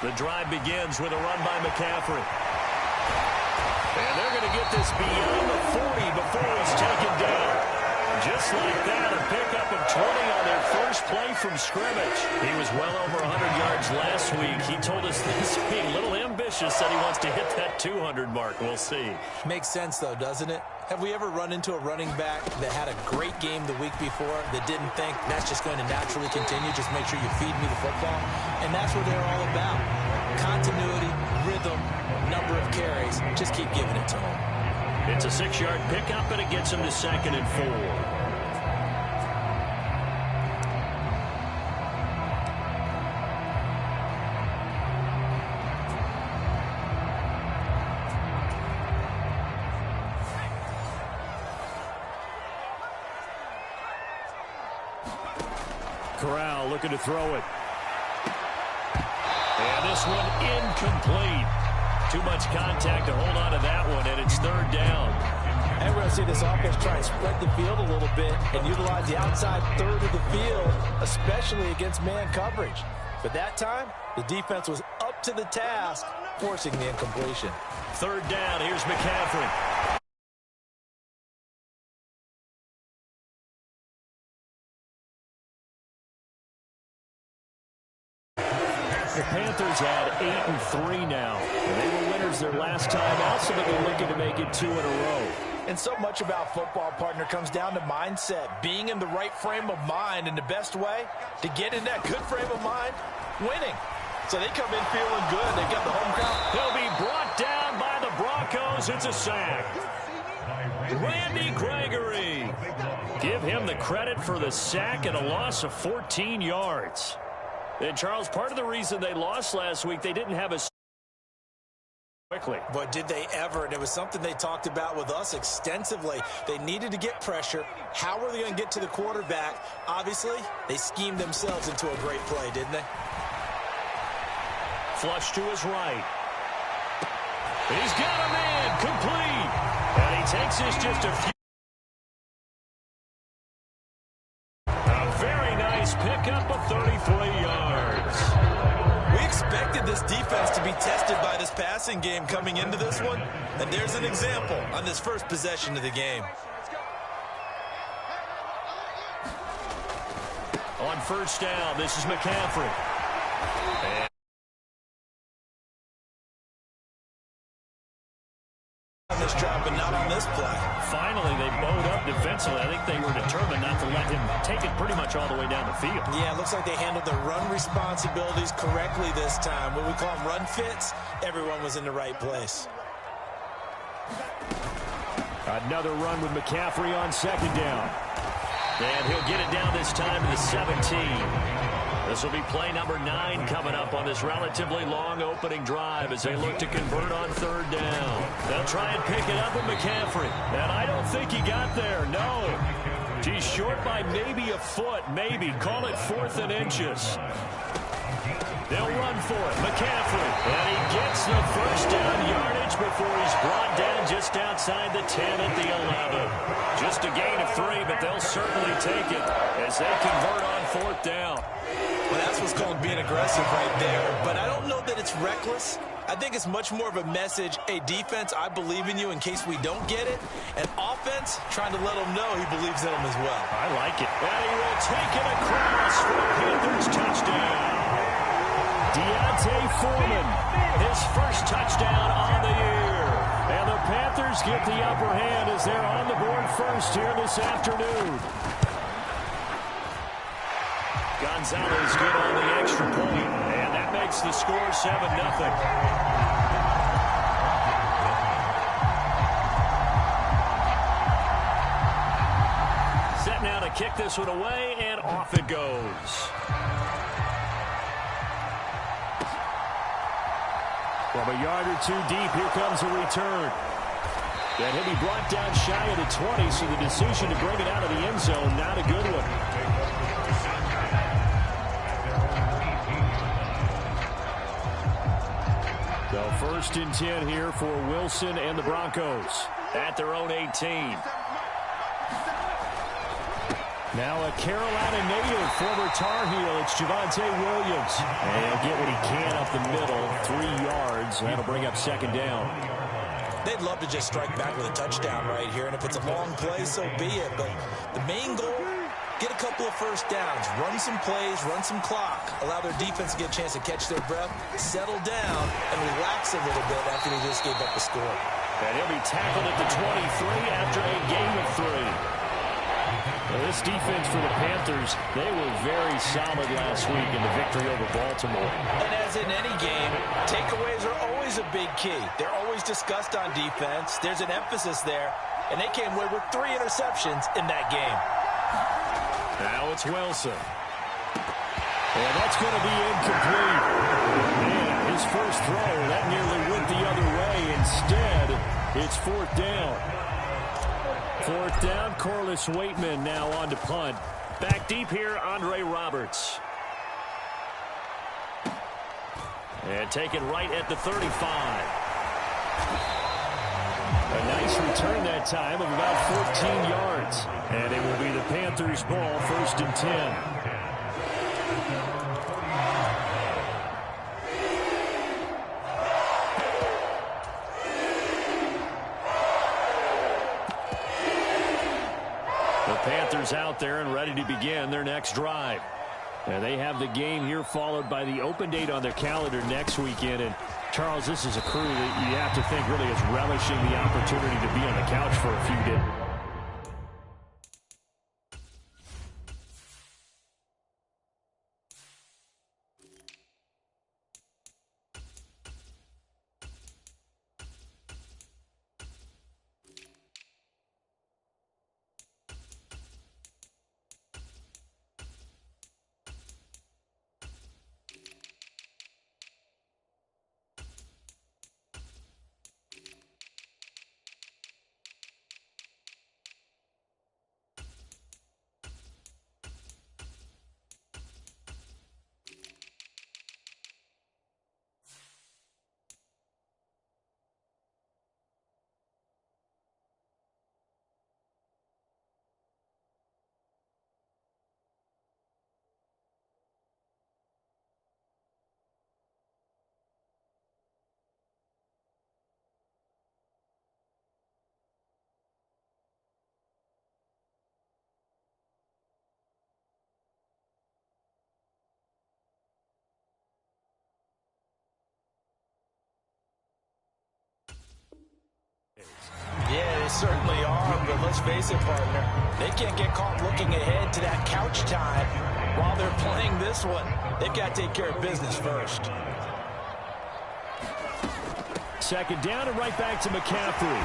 The drive begins with a run by McCaffrey. And they're going to get this beyond the 40 before he's taken down. Just like that, a pickup of 20 on their first play from scrimmage. He was well over 100 yards last week. He told us this being a little ambitious, said he wants to hit that 200 mark. We'll see. Makes sense, though, doesn't it? Have we ever run into a running back that had a great game the week before that didn't think that's just going to naturally continue? Just make sure you feed me the football. And that's what they're all about. Continuity, rhythm, number of carries. Just keep giving it to them. It's a 6-yard pickup, and it gets him to 2nd and 4. Corral looking to throw it. And this one incomplete. Too much contact to hold on to that one, and it's 3rd down. And we're going to see this offense try and spread the field a little bit and utilize the outside third of the field, especially against man coverage. But that time, the defense was up to the task, forcing the incompletion. 3rd down, here's McCaffrey. The Panthers had 8-3 now. They were winners their last time out, so they'll be looking to make it 2 in a row. And so much about football, partner, comes down to mindset. Being in the right frame of mind, and the best way to get in that good frame of mind, winning. So they come in feeling good. They've got the home crowd. He'll be brought down by the Broncos. It's a sack. Randy Gregory. Give him the credit for the sack and a loss of 14 yards. And, Charles, part of the reason they lost last week, they didn't have a quickly. But did they ever? And it was something they talked about with us extensively. They needed to get pressure. How were they going to get to the quarterback? Obviously, they schemed themselves into a great play, didn't they? Flush to his right. He's got a man complete. And he takes this just a few. A very nice pickup of 33 yards. We expected this defense to be tested by this passing game coming into this one. And there's an example on this first possession of the game. On 1st down, this is McCaffrey. On this drive, but not on this play. Finally, they bowed up defensively. I think they were determined not to let him take it pretty much all the way down the field. Yeah, it looks like they handled their run responsibilities correctly this time. What we call them run fits, everyone was in the right place. Another run with McCaffrey on 2nd down. And he'll get it down this time to the 17. This will be play number 9 coming up on this relatively long opening drive as they look to convert on 3rd down. They'll try and pick it up with McCaffrey. And I don't think he got there, no. He's short by maybe a foot, maybe. Call it 4th and inches. They'll run for it. McCaffrey. And he gets the 1st down yardage before he's brought down just outside the 10 at the 11. Just a gain of 3, but they'll certainly take it as they convert on 4th down. Well, that's what's called being aggressive right there. But I don't know that it's reckless. I think it's much more of a message, hey, defense, I believe in you in case we don't get it. And offense, trying to let him know he believes in them as well. I like it. And he will take it across for a Panthers touchdown. Deontay Foreman, his first touchdown on the year. And the Panthers get the upper hand as they're on the board first here this afternoon. Gonzalez good on the extra point, and that makes the score 7-0. Set now to kick this one away, and off it goes. From a yard or 2 deep, here comes a return. And he'll be brought down shy of the 20, so the decision to bring it out of the end zone, not a good one. So 1st and 10 here for Wilson and the Broncos at their own 18. Now a Carolina native, former Tar Heel, it's Javonte Williams. And he'll get what he can up the middle, 3 yards. That'll bring up second down. They'd love to just strike back with a touchdown right here, and if it's a long play, so be it. But the main goal, get a couple of first downs, run some plays, run some clock, allow their defense to get a chance to catch their breath, settle down, and relax a little bit after they just gave up the score. And he'll be tackled at the 23 after a gain of 3. Well, this defense for the Panthers, they were very solid last week in the victory over Baltimore. And as in any game, takeaways are always a big key. They're always discussed on defense. There's an emphasis there, and they came away with 3 interceptions in that game. Now it's Wilson. And that's going to be incomplete. Man, his first throw, that nearly went the other way. Instead, it's 4th down. 4th down, Corliss Waitman now on to punt. Back deep here, Andre Roberts. And taken right at the 35. A nice return that time of about 14 yards. And it will be the Panthers' ball, 1st and 10. Panthers out there and ready to begin their next drive. And they have the game here followed by the open date on their calendar next weekend. And Charles, this is a crew that you have to think really is relishing the opportunity to be on the couch for a few days. Yeah, they certainly are, but let's face it, partner. They can't get caught looking ahead to that couch time while they're playing this one. They've got to take care of business first. Second down and right back to McCaffrey.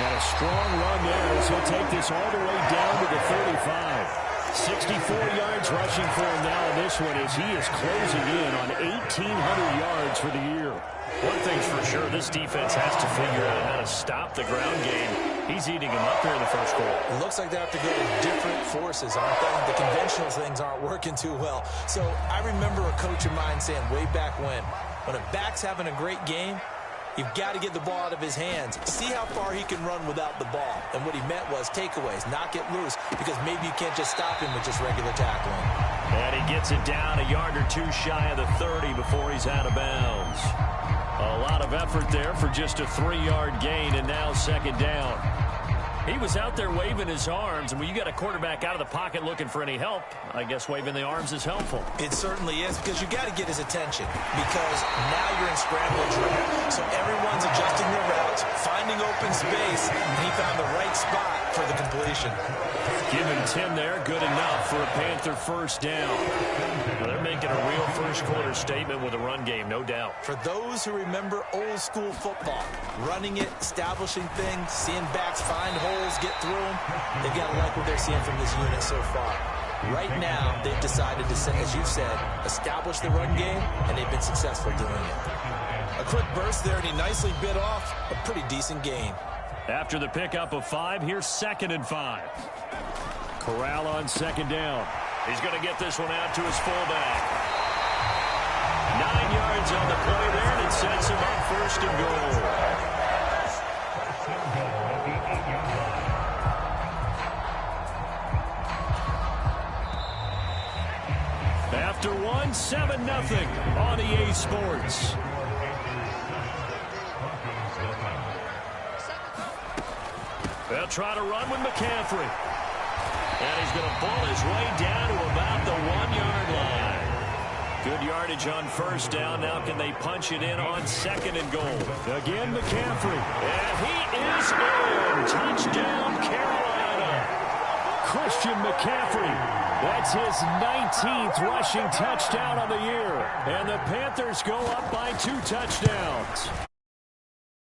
And a strong run there as he'll take this all the way down to the 35. 64 yards rushing for him now in this one as he is closing in on 1,800 yards for the year. One thing's for sure, this defense has to figure out how to stop the ground game. He's eating him up here in the first quarter. It looks like they have to go to different forces, aren't they? The conventional things aren't working too well. So I remember a coach of mine saying way back when a back's having a great game, you've got to get the ball out of his hands. See how far he can run without the ball. And what he meant was takeaways, knock it loose, because maybe you can't just stop him with just regular tackling. And he gets it down a yard or two shy of the 30 before he's out of bounds. A lot of effort there for just a 3-yard gain, and now second down. He was out there waving his arms, and when you got a quarterback out of the pocket looking for any help, I guess waving the arms is helpful. It certainly is, because you got to get his attention, because now you're in scramble drill. So everyone's adjusting their routes, finding open space, and he found the right spot for the completion. Giving 10 there, good enough for a Panther first down. Well, they're making a real first quarter statement with a run game, no doubt. For those who remember old school football, running it, establishing things, seeing backs find holes, get through them, they've got to like what they're seeing from this unit so far. Right now, they've decided to, as you said, establish the run game, and they've been successful doing it. A quick burst there, and he nicely bit off a pretty decent gain. After the pickup of 5, here's 2nd and 5. Corral on second down. He's going to get this one out to his fullback. 9 yards on the play there, and it sets him up 1st and goal. after one, 7-0 on EA Sports. They'll try to run with McCaffrey. And he's going to ball his way down to about the 1-yard line. Good yardage on first down. Now can they punch it in on 2nd and goal? Again, McCaffrey. And he is in. Touchdown, Carolina. Christian McCaffrey. That's his 19th rushing touchdown on the year. And the Panthers go up by 2 touchdowns.